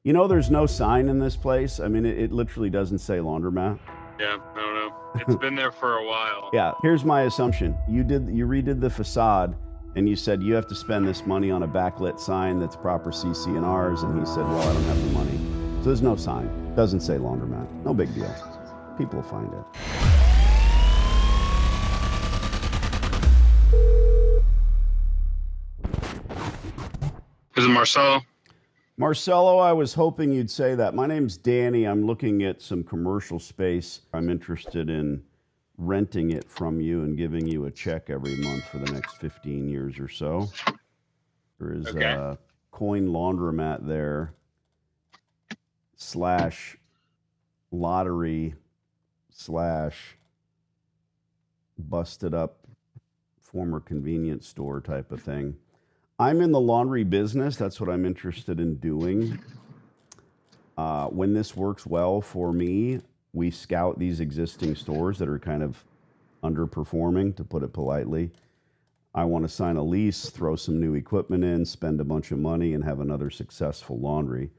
You know, there's no sign in this place. I mean, it literally doesn't say laundromat. Yeah, I don't know. It's been there for a while. Yeah, here's my assumption. You redid the facade, and you said you have to spend this money on a backlit sign that's proper CC&Rs, and he said, well, I don't have the money. So there's no sign. Doesn't say laundromat. No big deal. People will find it. Is it Marcelo? Marcelo, I was hoping you'd say that. My name's Danny. I'm looking at some commercial space. I'm interested in renting it from you and giving you a check every month for the next 15 years or so. There is a coin laundromat there / lottery / busted up former convenience store type of thing. I'm in the laundry business. That's what I'm interested in doing. When this works well for me, we scout these existing stores that are kind of underperforming, to put it politely. I want to sign a lease, throw some new equipment in, spend a bunch of money, and have another successful laundry.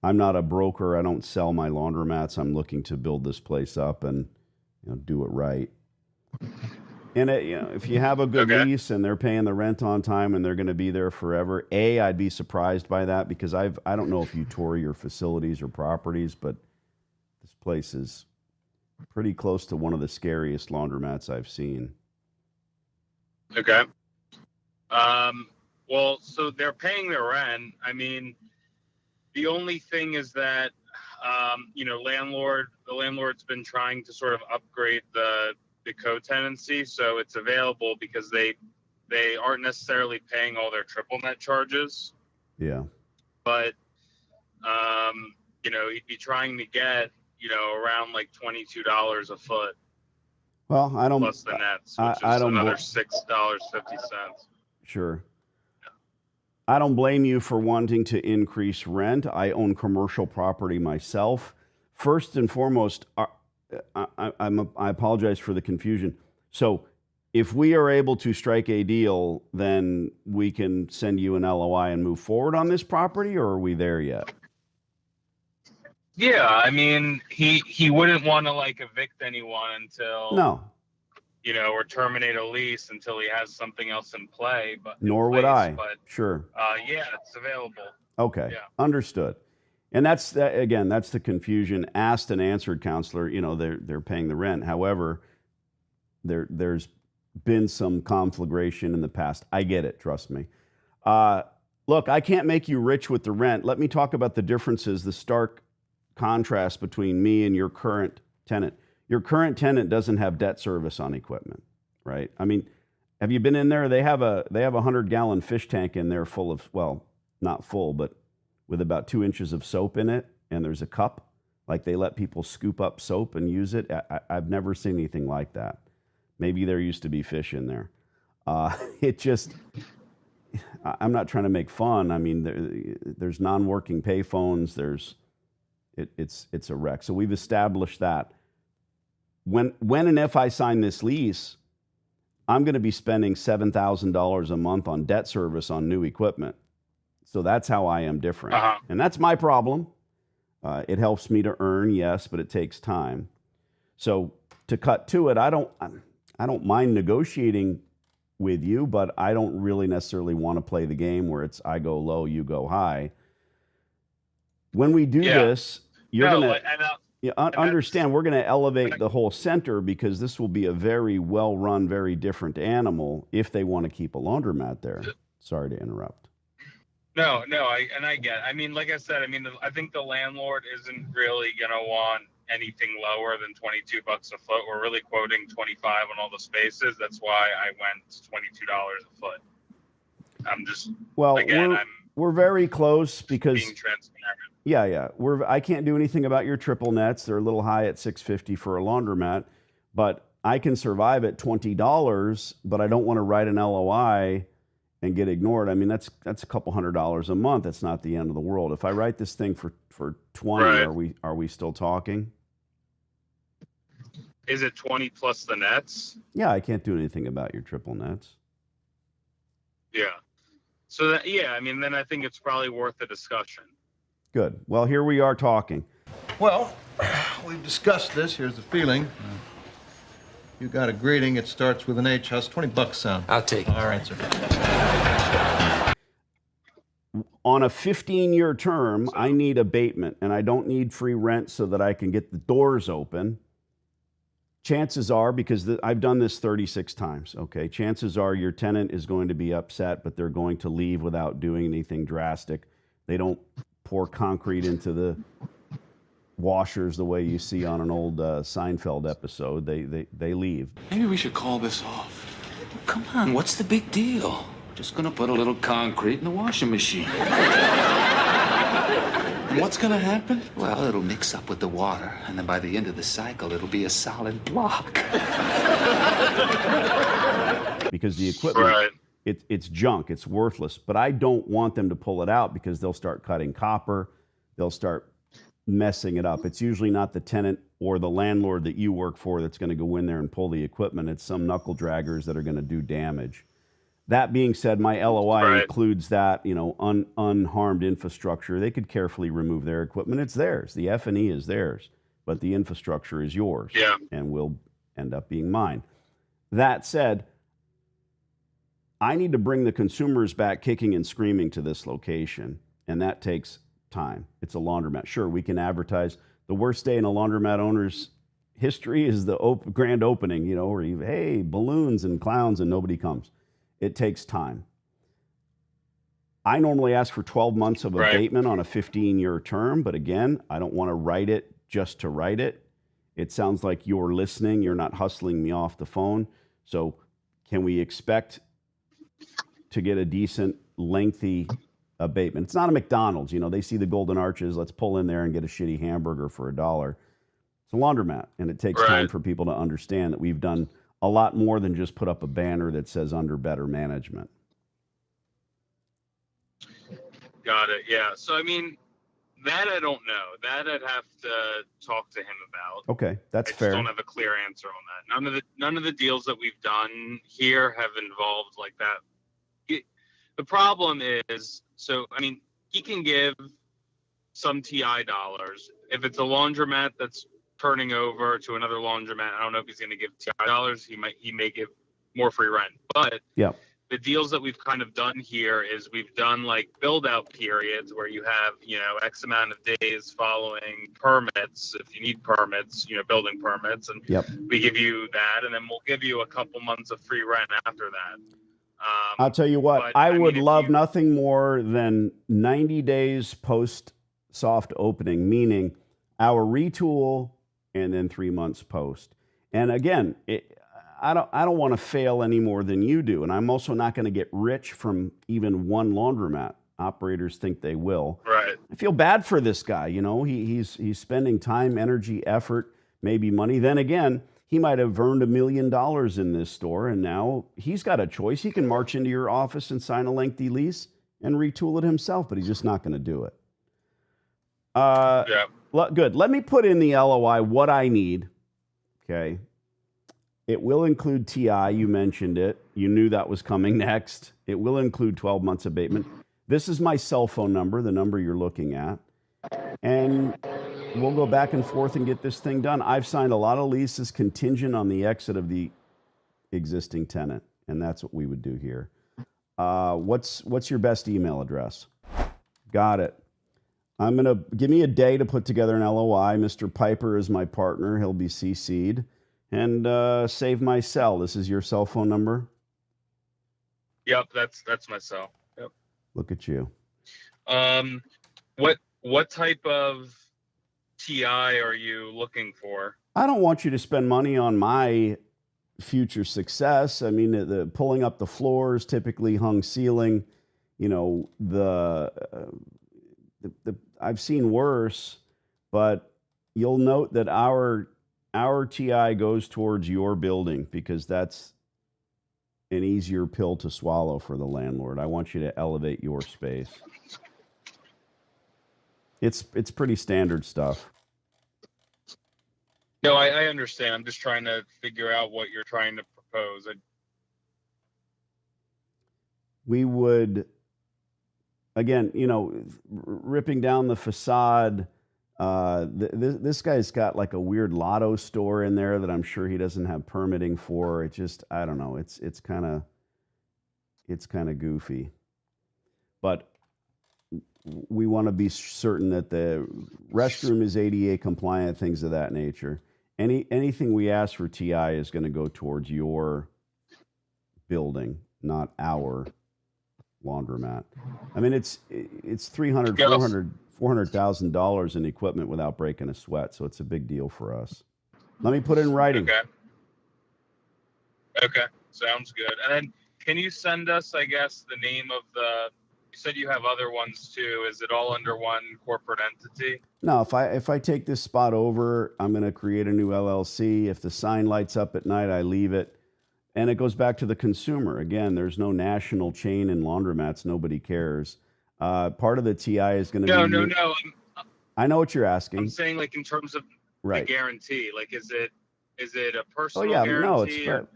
I'm not a broker. I don't sell my laundromats. I'm looking to build this place up and do it right. And if you have a good lease and they're paying the rent on time and they're going to be there forever, I'd be surprised by that because I don't know if you tour your facilities or properties, but this place is pretty close to one of the scariest laundromats I've seen. Okay. Well, so they're paying their rent. I mean, the only thing is that, the landlord's been trying to sort of upgrade the co-tenancy, so it's available because they aren't necessarily paying all their triple net charges. Yeah. But he'd be trying to get around like $22 a foot. Well, I don't plus the nets, which is another $6.50. Sure. I don't blame you for wanting to increase rent. I own commercial property myself. First and foremost, I apologize for the confusion. So if we are able to strike a deal, then we can send you an LOI and move forward on this property, or are we there yet? Yeah, I mean, he wouldn't want to evict anyone until or terminate a lease until he has something else in play. But nor would I. But sure. Yeah, it's available. Okay. Yeah. Understood. And that's the confusion. Asked and answered, counselor. They're paying the rent. However, there's been some conflagration in the past. I get it. Trust me. Look, I can't make you rich with the rent. Let me talk about the differences, the stark contrast between me and your current tenant. Your current tenant doesn't have debt service on equipment, right? I mean, have you been in there? They have a 100-gallon fish tank in there full of, well, not full, but with about 2 inches of soap in it, and there's a cup. Like they let people scoop up soap and use it. I've never seen anything like that. Maybe there used to be fish in there. I'm not trying to make fun. I mean, there's non-working payphones. It's a wreck. So we've established that. When and if I sign this lease, I'm going to be spending $7,000 a month on debt service on new equipment. So that's how I am different. And that's my problem. It helps me to earn, yes, but it takes time. So to cut to it, I don't mind negotiating with you, but I don't really necessarily want to play the game where it's I go low, you go high. When we do this, you're going to understand we're going to elevate the whole center because this will be a very well-run, very different animal if they want to keep a laundromat there. Sorry to interrupt. No, I get it. I mean, like I said, I think the landlord isn't really going to want anything lower than $22 a foot. We're really quoting 25 on all the spaces. That's why I went $22 a foot. I'm just, we're very close because being transparent. Yeah. I can't do anything about your triple nets. They're a little high at $650 for a laundromat, but I can survive at $20, but I don't want to write an LOI and get ignored. I mean, that's a couple $100 a month. It's not the end of the world. If I write this thing for 20, right. Are we still talking? Is it 20 plus the nets? Yeah, I can't do anything about your triple nets. Yeah. So then I think it's probably worth the discussion. Good. Well, here we are talking. Well, we've discussed this. Here's the feeling. You got a greeting. It starts with an H. How's $20 sound? I'll take it. All right, sir. On a 15-year term, I need abatement, and I don't need free rent so that I can get the doors open. Chances are, because I've done this 36 times, okay, chances are your tenant is going to be upset, but they're going to leave without doing anything drastic. They don't pour concrete into the washers the way you see on an old Seinfeld episode. They leave. Maybe we should call this off. Come on, what's the big deal? Just gonna put a little concrete in the washing machine. And what's gonna happen? Well, it'll mix up with the water, and then by the end of the cycle, it'll be a solid block. Because the equipment, Right. it's junk, it's worthless. But I don't want them to pull it out because they'll start cutting copper, they'll start messing it up. It's usually not the tenant or the landlord that you work for that's going to go in there and pull the equipment. It's some knuckle draggers that are going to do damage. That being said, my LOI Right. includes that, unharmed infrastructure. They could carefully remove their equipment. It's theirs. The F&E is theirs, but the infrastructure is yours. Yeah. And will end up being mine. That said, I need to bring the consumers back kicking and screaming to this location, and that takes time. It's a laundromat. Sure, we can advertise. The worst day in a laundromat owner's history is the grand opening, where hey, balloons and clowns and nobody comes. It takes time. I normally ask for 12 months of Right. abatement on a 15-year term, but again, I don't want to write it just to write it. It sounds like you're listening. You're not hustling me off the phone. So can we expect to get a decent, lengthy abatement? It's not a McDonald's. They see the golden arches. Let's pull in there and get a shitty hamburger for $1. It's a laundromat, and it takes time Right. for people to understand that we've done a lot more than just put up a banner that says under better management. Got it. Yeah. So, I mean, that I don't know. That I'd have to talk to him about. Okay, that's I just fair. don't have a clear answer on that. None of the deals that we've done here have involved like that. The problem is, so I mean, he can give some TI dollars. If it's a laundromat that's turning over to another laundromat, I don't know if he's going to give TI dollars. He may give more free rent. But Yeah. the deals that we've kind of done here is we've done like build out periods where you have, X amount of days following permits. If you need permits, building permits, and Yep. we give you that, and then we'll give you a couple months of free rent after that. I'll tell you what, but, I I mean, would if love you- nothing more than 90 days post soft opening, meaning our retool and then 3 months post. And again, I don't want to fail any more than you do. And I'm also not going to get rich from even one laundromat. Operators think they will. Right. I feel bad for this guy. He's spending time, energy, effort, maybe money. Then again, he might have earned $1 million in this store, and now he's got a choice. He can march into your office and sign a lengthy lease and retool it himself, but he's just not going to do it. Yeah. Good. Let me put in the LOI what I need. Okay. It will include TI. You mentioned it. You knew that was coming next. It will include 12 months abatement. This is my cell phone number, the number you're looking at. And we'll go back and forth and get this thing done. I've signed a lot of leases contingent on the exit of the existing tenant, and that's what we would do here. What's your best email address? Got it. I'm going to give me a day to put together an LOI. Mr. Piper is my partner. He'll be CC'd. And save my cell. This is your cell phone number? Yep. That's my cell. Yep. Look at you. What type of TI are you looking for? I don't want you to spend money on my future success. I mean, the pulling up the floors, typically hung ceiling, I've seen worse, but you'll note that our TI goes towards your building because that's an easier pill to swallow for the landlord. I want you to elevate your space. It's pretty standard stuff. No, I understand. I'm just trying to figure out what you're trying to propose. We would again, you know, ripping down the facade. This guy's got like a weird lotto store in there that I'm sure he doesn't have permitting for. It just, I don't know. It's kind of goofy. But we want to be certain that the restroom is ADA compliant, things of that nature. Anything we ask for TI is going to go towards your building, not our laundromat. I mean, it's $300,000, Yes. $400,000 in equipment without breaking a sweat, so it's a big deal for us. Let me put it in writing. Okay. Okay. Sounds good. And then can you send us, I guess, the name of the? You said you have other ones too. Is it all under one corporate entity? No, if I take this spot over, I'm going to create a new LLC. If the sign lights up at night, I leave it. And it goes back to the consumer. Again, there's no national chain in laundromats. Nobody cares. Part of the TI is going to be... No. I know what you're asking. I'm saying, like, in terms of right. the guarantee. Like, is it a personal guarantee? No, it's fair.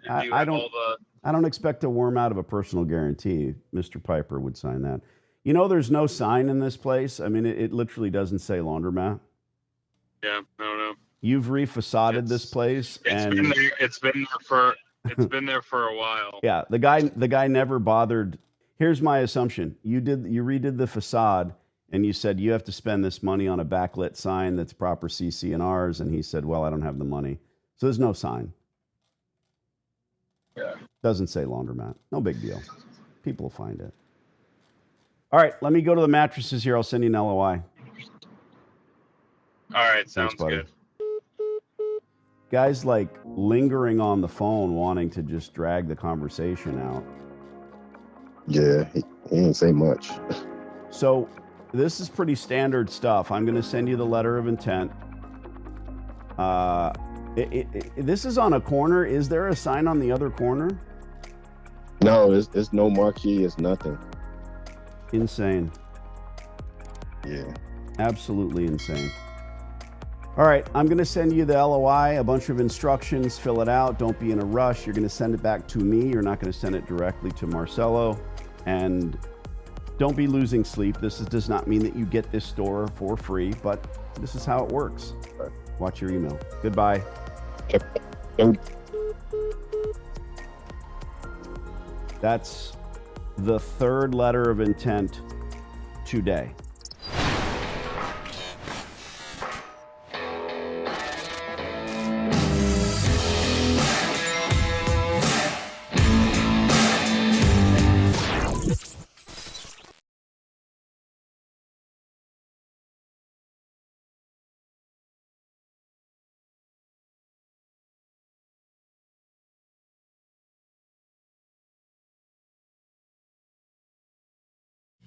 I don't expect a worm out of a personal guarantee. Mr. Piper would sign that. You know, there's no sign in this place. I mean, it literally doesn't say laundromat. Yeah, no. You've refacaded this place, and it's been there for a while. Yeah, the guy never bothered. Here's my assumption: you redid the facade, and you said you have to spend this money on a backlit sign that's proper CC&Rs, and he said, "Well, I don't have the money," so there's no sign. Yeah, doesn't say laundromat. No big deal. People will find it. All right, let me go to the mattresses here. I'll send you an LOI. All right, sounds Thanks, buddy. good. Guys like lingering on the phone, wanting to just drag the conversation out. Yeah, he didn't say much. So this is pretty standard stuff. I'm going to send you the letter of intent. This is on a corner. Is there a sign on the other corner? No, it's no marquee. It's nothing. Insane. Yeah. Absolutely insane. All right, I'm going to send you the LOI, a bunch of instructions, fill it out. Don't be in a rush. You're going to send it back to me. You're not going to send it directly to Marcelo. And don't be losing sleep. This does not mean that you get this store for free, but this is how it works. Watch your email. Goodbye. That's the third letter of intent today.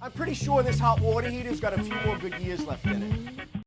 I'm pretty sure this hot water heater's got a few more good years left in it.